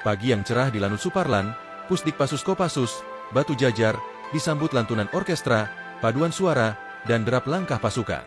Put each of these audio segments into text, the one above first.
Pagi yang cerah di Lanut Suparlan, Pusdikpasus Kopassus, Batu Jajar, disambut lantunan orkestra, paduan suara, dan derap langkah pasukan.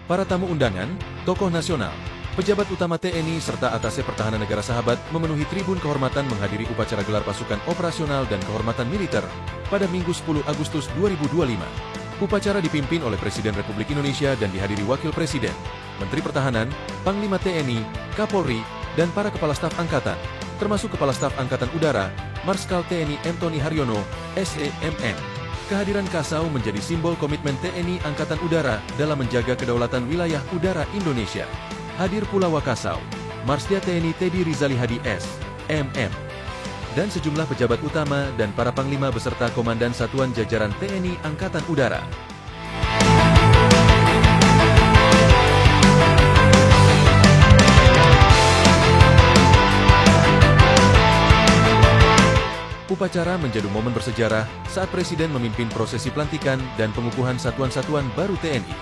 Para tamu undangan, tokoh nasional, pejabat utama TNI serta atase pertahanan negara sahabat memenuhi tribun kehormatan menghadiri upacara gelar pasukan operasional dan kehormatan militer pada Minggu 10 Agustus 2025. Upacara dipimpin oleh Presiden Republik Indonesia dan dihadiri Wakil Presiden, Menteri Pertahanan, Panglima TNI, Kapolri, dan para Kepala Staf Angkatan, termasuk Kepala Staf Angkatan Udara, Marskal TNI M. Tony Haryono, SEMN. Kehadiran Kasau menjadi simbol komitmen TNI Angkatan Udara dalam menjaga kedaulatan wilayah udara Indonesia. Hadir pula Wakasau, Marsdia TNI Teddy Rizali Hadi S.M.M. dan sejumlah pejabat utama dan para panglima beserta komandan satuan jajaran TNI Angkatan Udara. Upacara menjadi momen bersejarah saat Presiden memimpin prosesi pelantikan dan pengukuhan satuan-satuan baru TNI.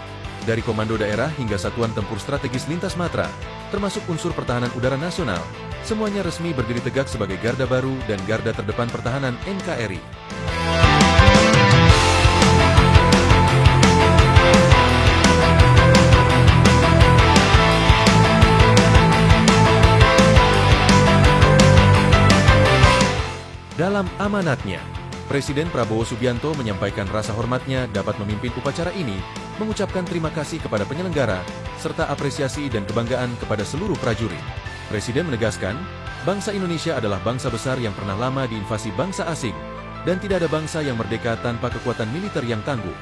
Dari Komando Daerah hingga Satuan Tempur Strategis Lintas Matra, termasuk unsur pertahanan udara nasional, semuanya resmi berdiri tegak sebagai garda baru dan garda terdepan pertahanan NKRI. Dalam amanatnya, Presiden Prabowo Subianto menyampaikan rasa hormatnya dapat memimpin upacara ini, mengucapkan terima kasih kepada penyelenggara, serta apresiasi dan kebanggaan kepada seluruh prajurit. Presiden menegaskan, bangsa Indonesia adalah bangsa besar yang pernah lama diinvasi bangsa asing, dan tidak ada bangsa yang merdeka tanpa kekuatan militer yang tangguh.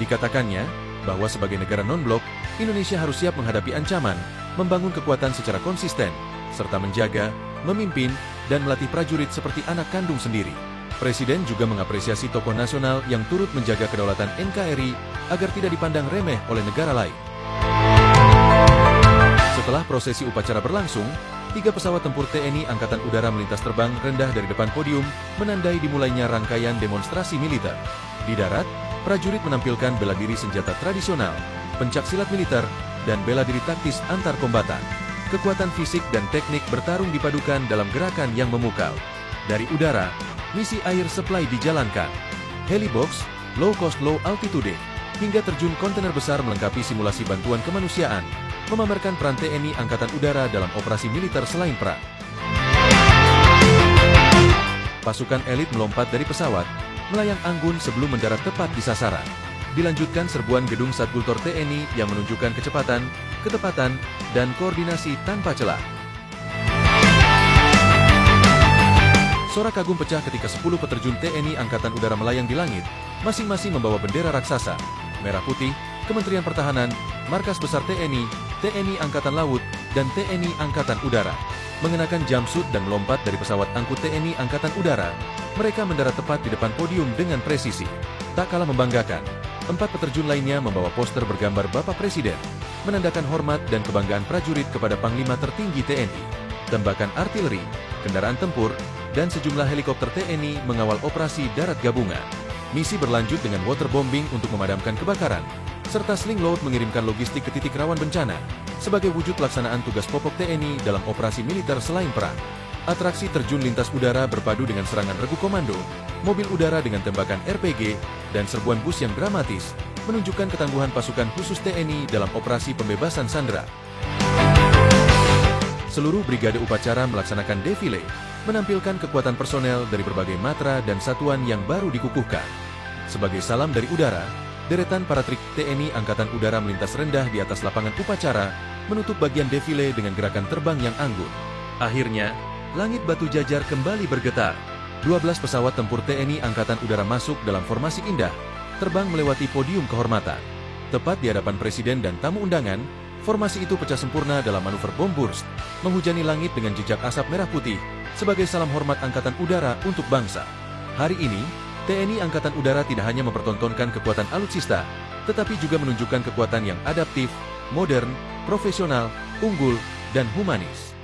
Dikatakannya, bahwa sebagai negara non-blok, Indonesia harus siap menghadapi ancaman, membangun kekuatan secara konsisten, serta menjaga, memimpin, dan melatih prajurit seperti anak kandung sendiri. Presiden juga mengapresiasi tokoh nasional yang turut menjaga kedaulatan NKRI agar tidak dipandang remeh oleh negara lain. Setelah prosesi upacara berlangsung, 3 pesawat tempur TNI Angkatan Udara melintas terbang rendah dari depan podium, menandai dimulainya rangkaian demonstrasi militer. Di darat, prajurit menampilkan bela diri senjata tradisional, pencak silat militer, dan bela diri taktis antar kombatan. Kekuatan fisik dan teknik bertarung dipadukan dalam gerakan yang memukau. Dari udara, misi air supply dijalankan. Helibox, low cost low altitude, hingga terjun kontainer besar melengkapi simulasi bantuan kemanusiaan, memamerkan peran TNI Angkatan Udara dalam operasi militer selain perang. Pasukan elit melompat dari pesawat, melayang anggun sebelum mendarat tepat di sasaran. Dilanjutkan serbuan gedung Satgultor TNI yang menunjukkan kecepatan, ketepatan, dan koordinasi tanpa celah. Sorak kagum pecah ketika 10 peterjun TNI Angkatan Udara melayang di langit, masing-masing membawa bendera raksasa, merah putih, Kementerian Pertahanan, Markas Besar TNI, TNI Angkatan Laut, dan TNI Angkatan Udara. Mengenakan jumpsuit dan melompat dari pesawat angkut TNI Angkatan Udara, mereka mendarat tepat di depan podium dengan presisi. Tak kalah membanggakan, 4 peterjun lainnya membawa poster bergambar Bapak Presiden, menandakan hormat dan kebanggaan prajurit kepada Panglima tertinggi TNI. Tembakan artileri, kendaraan tempur, dan sejumlah helikopter TNI mengawal operasi darat gabungan. Misi berlanjut dengan waterbombing untuk memadamkan kebakaran, serta sling load mengirimkan logistik ke titik rawan bencana, sebagai wujud pelaksanaan tugas pokok TNI dalam operasi militer selain perang. Atraksi terjun lintas udara berpadu dengan serangan regu komando, mobil udara dengan tembakan RPG, dan serbuan bus yang dramatis, menunjukkan ketangguhan pasukan khusus TNI dalam operasi pembebasan sandera. Seluruh brigade upacara melaksanakan defile, menampilkan kekuatan personel dari berbagai matra dan satuan yang baru dikukuhkan. Sebagai salam dari udara, deretan paratrik TNI Angkatan Udara melintas rendah di atas lapangan upacara, menutup bagian defile dengan gerakan terbang yang anggun. Akhirnya, langit Batu Jajar kembali bergetar. 12 pesawat tempur TNI Angkatan Udara masuk dalam formasi indah, terbang melewati podium kehormatan. Tepat di hadapan Presiden dan tamu undangan, formasi itu pecah sempurna dalam manuver bom burst, menghujani langit dengan jejak asap merah putih, sebagai salam hormat Angkatan Udara untuk bangsa. Hari ini, TNI Angkatan Udara tidak hanya mempertontonkan kekuatan alutsista, tetapi juga menunjukkan kekuatan yang adaptif, modern, profesional, unggul, dan humanis.